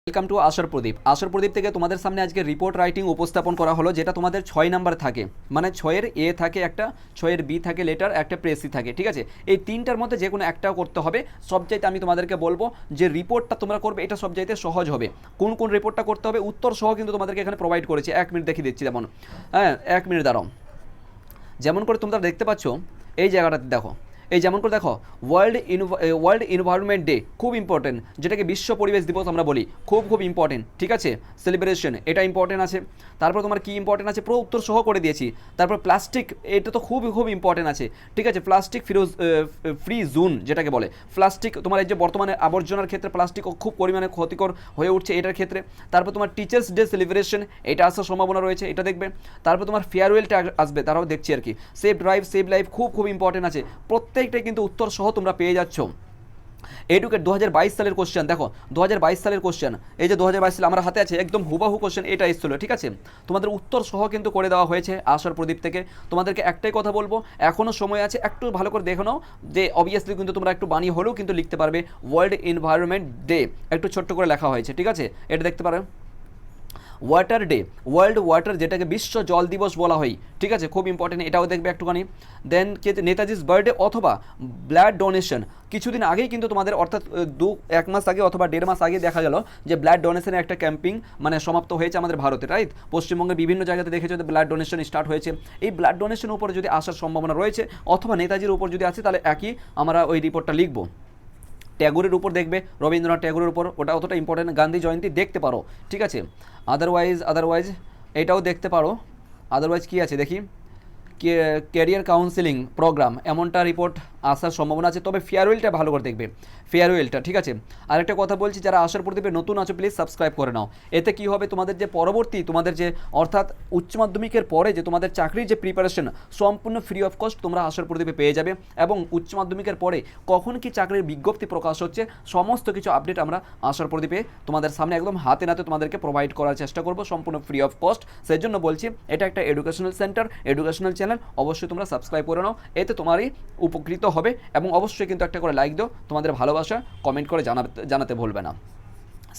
Welcome to আশার প্রদীপ। আশার প্রদীপ থেকে তোমাদের সামনে আজকে রিপোর্ট রাইটিং উপস্থাপন করা হলো, যেটা তোমাদের 6 নাম্বার থাকে, মানে 6-এর এ থাকে একটা, 6-এর বি থাকে লেটার, একটা প্রেসি থাকে, ঠিক আছে। এই তিনটার মধ্যে যে কোনো একটাও করতে হবে। সবচাইতে আমি তোমাদেরকে বলবো যে রিপোর্টটা তোমরা করবে, এটা সবচাইতে সহজ হবে। কোন কোন রিপোর্টটা করতে হবে উত্তর সহ কিন্তু তোমাদেরকে এখানে প্রোভাইড করেছি। 1 মিনিট দেখিয়ে দিচ্ছি, যেমন 1 মিনিট দাঁড়াও। যেমন করে তোমরা দেখতে পাচ্ছ এই জায়গাটাতে দেখো, এই যেমন করে দেখো ওয়ার্ল্ড এনভায়রনমেন্ট ডে, খুব ইম্পর্টেন্ট, যেটাকে বিশ্ব পরিবেশ দিবস আমরা বলি, খুব খুব ইম্পর্টেন্ট, ঠিক আছে। সেলিব্রেশন এটা ইম্পর্টেন্ট আছে। তারপর তোমার কি ইম্পর্টেন্ট আছে, পুরো উত্তর সহ করে দিয়েছি। তারপর প্লাস্টিক, এটা তো খুব খুব ইম্পর্টেন্ট আছে, ঠিক আছে। প্লাস্টিক ফ্রি জোন যেটাকে বলে, প্লাস্টিক তোমার এই যে বর্তমানে আবর্জনার ক্ষেত্রে প্লাস্টিক খুব পরিমাণে ক্ষতিকর হয়ে উঠছে এটার ক্ষেত্রে। তারপর তোমার টিচার্স ডে সেলিব্রেশন, এটা আসার সম্ভাবনা রয়েছে, এটা দেখবে। তারপর তোমার ফেয়ারওয়েলটা আসবে, তারাও দেখছি আর কি। সেভ ড্রাইভ সেভ লাইফ খুব খুব ইম্পর্টেন্ট আছে, প্রত্যেকটাই কিন্তু উত্তর সহ তোমরা পেয়ে যাচ্ছ। এডুকেট 2022 সালের কোশ্চেন দেখো, 2022 সালের কোশ্চেন, এই যে 2022 সাল আমার হাতে আছে, একদম হুবাহু কোশ্চেন এটা এসেছিল, ঠিক আছে। তোমাদের উত্তর সহ কিন্তু করে দেওয়া হয়েছে আশার প্রদীপ থেকে। তোমাদেরকে একটাই কথা বলবো, এখনও সময় আছে, একটু ভালো করে দেখো নাও, যে অবভিয়াসলি কিন্তু তোমরা একটু বানিয়ে হলেও কিন্তু লিখতে পারবে। ওয়ার্ল্ড এনভায়রনমেন্ট ডে একটু ছোট্ট করে লেখা হয়েছে, ঠিক আছে, এটা দেখতে পারো। ওয়াটার ডে, ওয়ার্ল্ড ওয়াটার, যেটাকে বিশ্ব জল দিবস বলা হয়, ঠিক আছে, খুব ইম্পর্টেন্ট, এটাও দেখবে একটুখানি। দেন নেতাজিস বার্থডে অথবা ব্লাড ডোনেশন, কিছুদিন আগেই কিন্তু তোমাদের অর্থাৎ 1 মাস আগে অথবা 1.5 মাস আগে দেখা গেল যে ব্লাড ডোনেশনের একটা ক্যাম্পিং মানে সমাপ্ত হয়েছে আমাদের ভারতে, রাইট। পশ্চিমবঙ্গের বিভিন্ন জায়গাতে দেখেছো যে ব্লাড ডোনেশন স্টার্ট হয়েছে। এই ব্লাড ডোনেশনের উপরে যদি আসার সম্ভাবনা রয়েছে অথবা নেতাজির উপর যদি আসে, তাহলে একই আমরা ওই রিপোর্টটা লিখবো। ট্যাগোরের উপর দেখবে, রবীন্দ্রনাথ ট্যাগোরের উপর, ওটা অতটা ইম্পর্টেন্ট। গান্ধী জয়ন্তী দেখতে পারো, ঠিক আছে। আদারওয়াইজ এটাও দেখতে পারো। আদারওয়াইজ কী আছে দেখি, ক্যারিয়ার কাউন্সেলিং প্রোগ্রাম, এমনটা রিপোর্ট আসার সম্ভাবনা আছে। তবে ফেয়ারওয়েলটা ভালো করে দেখবে, ফেয়ারওয়েলটা, ঠিক আছে। আরেকটা কথা বলছি, যারা আসার প্রদীপে নতুন আছো প্লিজ সাবস্ক্রাইব করে নাও। এতে কি হবে, তোমাদের যে পরবর্তী তোমাদের যে অর্থাৎ উচ্চ মাধ্যমিকের পরে যে তোমাদের চাকরির যে প্রিপারেশন, সম্পূর্ণ ফ্রি অফ কস্ট তোমরা আসার প্রদীপে পেয়ে যাবে। এবং উচ্চ মাধ্যমিকের পরে কখন কি চাকরির বিজ্ঞপ্তি প্রকাশ হচ্ছে, সমস্ত কিছু আপডেট আমরা আসার প্রদীপে তোমাদের সামনে একদম হাতে নাতে তোমাদেরকে প্রোভাইড করার চেষ্টা করবো, সম্পূর্ণ ফ্রি অফ কস্ট। সেই জন্য বলছি, এটা একটা এডুকেশনাল সেন্টার, এডুকেশনাল চ্যানেল, অবশ্যই তোমরা সাবস্ক্রাইব করে নাও, এতে তোমারই উপকৃত হবে। এবং অবশ্যই কিন্তু একটা করে লাইক দাও, তোমাদের ভালোবাসা কমেন্ট করে জানাতে ভুলবে না।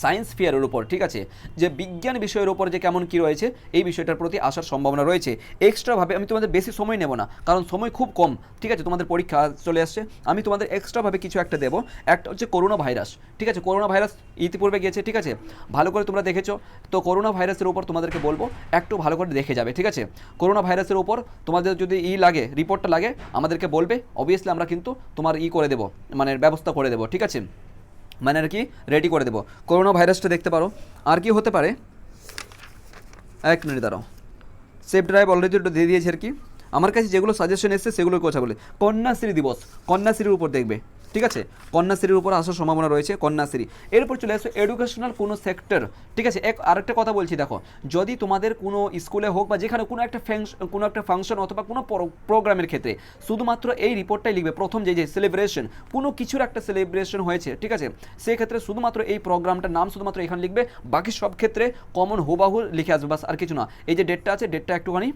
সায়েন্স ফেয়ারের উপর, ঠিক আছে, যে বিজ্ঞান বিষয়ের উপর যে কেমন কী রয়েছে, এই বিষয়টার প্রতি আসার সম্ভাবনা রয়েছে। এক্সট্রাভাবে আমি তোমাদের বেশি সময় নেব না, কারণ সময় খুব কম, ঠিক আছে, তোমাদের পরীক্ষা চলে আসছে। আমি তোমাদের এক্সট্রাভাবে কিছু একটা দেবো। একটা হচ্ছে করোনা ভাইরাস, ঠিক আছে, করোনা ভাইরাস ইতিপূর্বে গিয়েছে, ঠিক আছে, ভালো করে তোমরা দেখেছো তো। করোনা ভাইরাসের উপর তোমাদেরকে বলবো একটু ভালো করে দেখে যাবে, ঠিক আছে। করোনা ভাইরাসের উপর তোমাদের যদি লাগে, রিপোর্টটা লাগে, আমাদেরকে বলবে, অবভিয়াসলি আমরা কিন্তু তোমার করে দেবো, মানে ব্যবস্থা করে দেবো, ঠিক আছে, মানে আর কি রেডি করে দেবো। করোনা ভাইরাসটা দেখতে পারো। আর কি হতে পারে, 1 মিনিট দাঁড়াও। সেফ ড্রাইভ অলরেডি দিয়ে দিয়েছে আর কি। আমার কাছে যেগুলো সাজেশন এসছে সেগুলোর কথা বলে। কন্যাশ্রী দিবস, কন্যাশ্রীর উপর দেখবে, ঠিক আছে, কন্যাশ্রীর উপর আসার সম্ভাবনা রয়েছে, কন্যাশ্রী। এরপর চলে আসো এডুকেশনাল কোনো সেক্টর, ঠিক আছে। আরেকটা কথা বলছি দেখো, যদি তোমাদের কোনো স্কুলে হোক বা যেখানে কোনো একটা ফাংশন অথবা কোনো প্রোগ্রামের ক্ষেত্রে শুধুমাত্র এই রিপোর্টটাই লিখবে, প্রথম যে সেলিব্রেশন, কোনো কিছুর একটা সেলিব্রেশন হয়েছে, ঠিক আছে, সেক্ষেত্রে শুধুমাত্র এই প্রোগ্রামটার নাম শুধুমাত্র এখানে লিখবে, বাকি সব ক্ষেত্রে কমন হুবাহু লিখে আসবে, বাস আর কিছু না। এই যে ডেটটা আছে, ডেটটা একটুখানি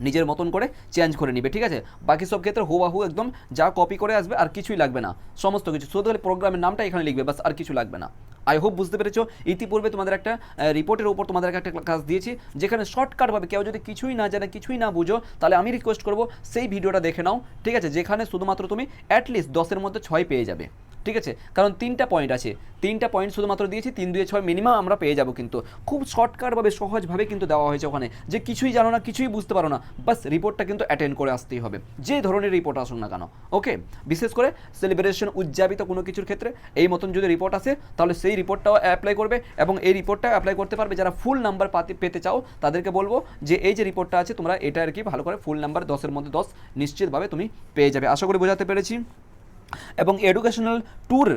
নিজের মতন করে চেঞ্জ করে নিবে, ঠিক আছে। বাকি সব ক্ষেত্রে হুবাহু একদম যা কপি করে আসবে, আর কিছুই লাগবে না, সমস্ত কিছু শুধু খালি প্রোগ্রামের নামটা এখানে লিখবে, বাস আর কিছু লাগবে না। আই হোপ বুঝতে পেরেছো। ইতিপূর্বে তোমাদের একটা রিপোর্টের উপর তোমাদের একটা ক্লাস দিয়েছি, যেখানে শর্টকাটভাবে কেউ যদি কিছুই না জানে, কিছুই না বুঝো, তাহলে আমি রিকোয়েস্ট করবো সেই ভিডিওটা দেখে নাও, ঠিক আছে, যেখানে শুধুমাত্র তুমি অ্যাটলিস্ট 10-এর মধ্যে 6 পেয়ে যাবে, ঠিক আছে। কারণ 3টা পয়েন্ট আছে, 3টা পয়েন্ট শুধুমাত্র দিয়েছি, 3 2 6 মিনিমাম আমরা পেয়ে যাব। কিন্তু খুব শর্টকাটভাবে সহজভাবে কিন্তু দেওয়া হয়েছে ওখানে, যে কিছুই জানো না, কিছুই বুঝতে পারো না, বাস রিপোর্টটা কিন্তু অ্যাটেন্ড করে আসতেই হবে, যে ধরনের রিপোর্ট আসুন না কেন, ওকে। বিশেষ করে সেলিব্রেশন উদযাপিত কোনো কিছুর ক্ষেত্রে এই মতন যদি রিপোর্ট আসে, তাহলে সেই রিপোর্টটাও অ্যাপ্লাই করবে। এবং এই রিপোর্টটা অ্যাপ্লাই করতে পারবে যারা ফুল নাম্বার পেতে চাও, তাদেরকে বলবো যে এই যে রিপোর্টটা আছে, তোমরা এটা আর কি ভালো করে ফুল নাম্বার 10-এর মধ্যে 10 নিশ্চিতভাবে তুমি পেয়ে যাবে, আশা করি বোঝাতে পেরেছি। এবং এডুকেশনাল ট্যুর,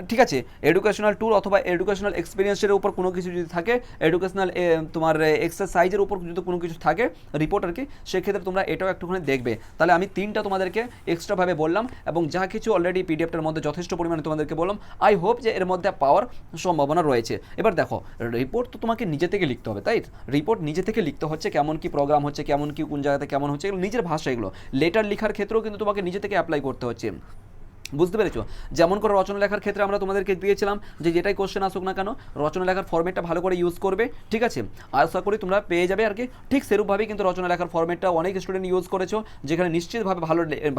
ঠিক আছে, এডুকেশনাল ট্যুর অথবা এডুকেশনাল এক্সপিরিয়েন্সের উপর কোনো কিছু যদি থাকে, এডুকেশনাল তোমার এক্সারসাইজের উপর যদি কোনো কিছু থাকে রিপোর্ট আর কি, সেক্ষেত্রে তোমরা এটাও একটুখানি দেখবে। তাহলে আমি 3টা তোমাদেরকে এক্সট্রাভাবে বললাম, এবং যা কিছু অলরেডি পিডিএফটার মধ্যে যথেষ্ট পরিমাণে তোমাদেরকে বললাম। আই হোপ যে এর মধ্যে পাওয়ার সম্ভাবনা রয়েছে। এবার দেখো, রিপোর্ট তো তোমাকে নিজে থেকে লিখতে হবে, তাই রিপোর্ট নিজে থেকে লিখতে হচ্ছে, কেমন কি প্রোগ্রাম হচ্ছে, কেমন কি কোন জায়গাতে কেমন হচ্ছে, এগুলো নিজের ভাষা, এগুলো লেটার লেখার ক্ষেত্রেও কিন্তু তোমাকে নিজে থেকে অ্যাপ্লাই করতে হচ্ছে। বুঝতে পেরেছো? যেমন করে রচনা লেখার ক্ষেত্রে আমরা তোমাদেরকে দিয়েছিলাম যে যেটাই কোশ্চেন আসুক না কেন রচনা লেখার ফর্মেটটা ভালো করে ইউজ করবে, ঠিক আছে? আশা করি তোমরা পেয়ে যাবে আর কি। ঠিক সেরূপভাবেই কিন্তু রচনা লেখার ফর্মেটটা অনেক স্টুডেন্ট ইউজ করেছো, যেখানে নিশ্চিতভাবে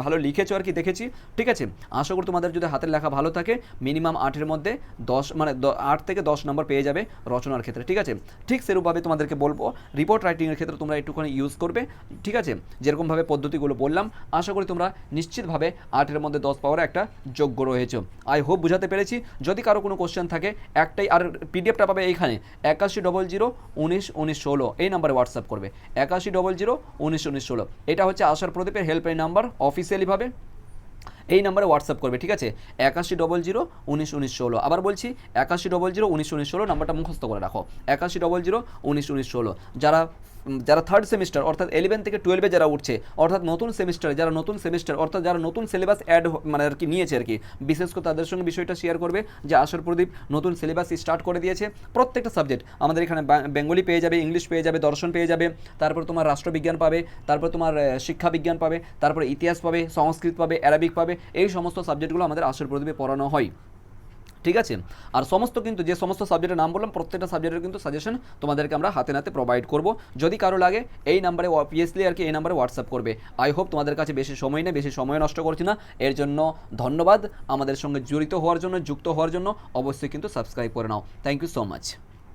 ভালো লিখেছো আর কি, দেখেছি, ঠিক আছে? আশা করি তোমাদের যদি হাতের লেখা ভালো থাকে মিনিমাম 8-এর মধ্যে 10 মানে 8 থেকে 10 নম্বর পেয়ে যাবে রচনার ক্ষেত্রে, ঠিক আছে? ঠিক সেরূপভাবে তোমাদেরকে বলবো রিপোর্ট রাইটিংয়ের ক্ষেত্রে তোমরা একটুখানি ইউজ করবে, ঠিক আছে? যেরকমভাবে পদ্ধতিগুলো বললাম আশা করি তোমরা নিশ্চিতভাবে 8-এর মধ্যে 10 পাওয়ার একটা যোগ্য রয়েছে। আই হোপ বুঝাতে পেরেছি। যদি কারো কোনো কোশ্চেন থাকে একটাই, আর পিডিএফটা পাবে এইখানে 8100191916 এই নাম্বারে হোয়াটসঅ্যাপ করবে, 8100191916। এটা হচ্ছে আশার প্রদীপের হেল্পলাইন নাম্বার অফিসিয়ালিভাবে, এই নাম্বারে হোয়াটসঅ্যাপ করবে, ঠিক আছে? 8100191916। আবার বলছি 8100191916 নাম্বারটা মুখস্থ করে রাখো, 8100191916। যারা যারা থার্ড সেমিস্টার অর্থাৎ 11 থেকে 12-এ যারা উঠছে অর্থাৎ নতুন সেমিস্টার অর্থাৎ যারা নতুন সিলেবাস অ্যাড মানে আর কি নিয়েছে আর কি, বিশেষ করে তাদের সঙ্গে বিষয়টা শেয়ার করবে যে আশার প্রদীপ নতুন সিলেবাস স্টার্ট করে দিয়েছে। প্রত্যেকটা সাবজেক্ট আমাদের এখানে বেঙ্গলি পেয়ে যাবে, ইংলিশ পেয়ে যাবে, দর্শন পেয়ে যাবে, তারপর তোমার রাষ্ট্রবিজ্ঞান পাবে, তারপর তোমার শিক্ষাবিজ্ঞান পাবে, তারপর ইতিহাস পাবে, সংস্কৃত পাবে, অ্যারাবিক পাবে। এই সমস্ত সাবজেক্টগুলো আমাদের আশার প্রদীপে পড়ানো হয়, ঠিক আছে? আর সমস্ত কিন্তু যে সমস্ত সাবজেক্টের নাম বললাম প্রত্যেকটা সাবজেক্টের কিন্তু সাজেশন তোমাদেরকে আমরা হাতে নাতে প্রোভাইড করব। যদি কারো লাগে এই নাম্বারে অবভিয়াসলি আর কি এই নাম্বারে হোয়াটসঅ্যাপ করবে। আই হোপ তোমাদের কাছে বেশি সময় নেই, বেশি সময় নষ্ট করছি না, এর জন্য ধন্যবাদ। আমাদের সঙ্গে জড়িত হওয়ার জন্য, যুক্ত হওয়ার জন্য অবশ্যই কিন্তু সাবস্ক্রাইব করে নাও। Thank you so much.